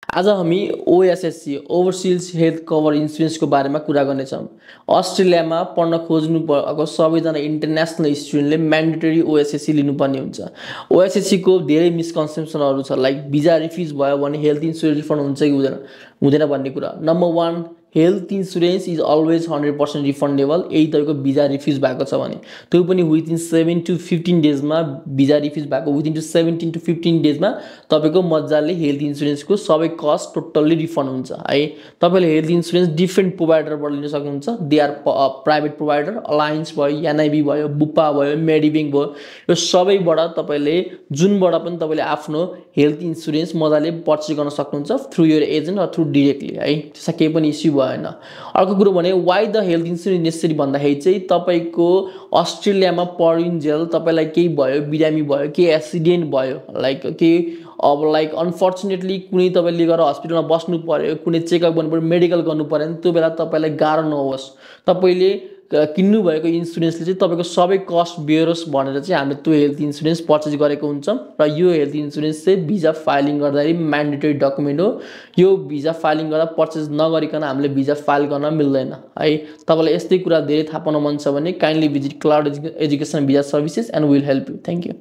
आज हामी OSSC overseas health cover इन्सुरेन्सको बारेमा कुरा गर्नेछौँ। अस्ट्रेलियामा पढ्न खोज्नु भएको सबैजना इन्टरनेसनल स्टुडेन्टले म्यान्डेटरी ओएसएससी लिनुपर्ने हुन्छ। ओएसएससीको धेरै मिसकन्सेप्सनहरू छ, लाइक भिजा रिफ्युज भयो भने हेल्थ इन्सुरेन्स रिफन्ड हुन्छ कि हुँदैन भन्ने कुरा। Number 1, health insurance is always 100% refundable. यदि तपाईँको भिजा रिफ्युज भएको छ भने, त्यो पनि विदिन 7 to 15 डेजमा। भिजा रिफ्युज भएको विदिन 17 to 15 डेजमा तपाईँको मजाले हेल्थ इन्सुरेन्सको सबै कस्ट टोटल्ली रिफन्ड हुन्छ है। तपाईँले हेल्थ इन्सुरेन्स डिफ्रेन्ट प्रोभाइडरबाट लिन सक्नुहुन्छ। They are private provider, Alliance भयो, एनआइबी भयो, बुपा भयो, मेडिबिङ भयो, यो सबैबाट तपाईँले जुनबाट पनि तपाईँले आफ्नो हेल्थ इन्सुरेन्स मजाले पर्चेस गर्न सक्नुहुन्छ through your agent or through directly है। त्यसमा केही पनि इस्यु भएन। अर्को कुरो भने why the health insurance necessary भन्दाखेरि चाहिँ तपाईँको अस्ट्रेलियामा पढिन्जेल तपाईँलाई केही भयो, बिरामी भयो, केही एक्सिडेन्ट भयो, लाइक केही अब लाइक अनफर्चुनेटली कुनै तपाईँले गएर हस्पिटलमा बस्नु पर्यो, कुनै चेकअप गर्नु पर्यो, मेडिकल गर्नु पर्यो भने त्यो बेला तपाईँलाई गाह्रो नहोस्, तपाईँले किन्नु भएको इन्सुरेन्सले चाहिँ तपाईँको सबै कस्ट बेरोस् भनेर चाहिँ हामीले त्यो हेल्थ इन्सुरेन्स पर्चेस गरेको हुन्छौँ। र यो हेल्थ इन्सुरेन्स चाहिँ भिजा फाइलिङ गर्दाखेरि म्यान्डेटरी डकुमेन्ट हो। यो भिजा फाइलिङ गर्दा पर्चेस नगरिकन हामीले भिजा फाइल गर्न मिल्दैन है। तपाईँलाई यस्तै कुरा धेरै थाहा पाउन मन छ भने kindly visit cloud education visa services and will help you. Thank you.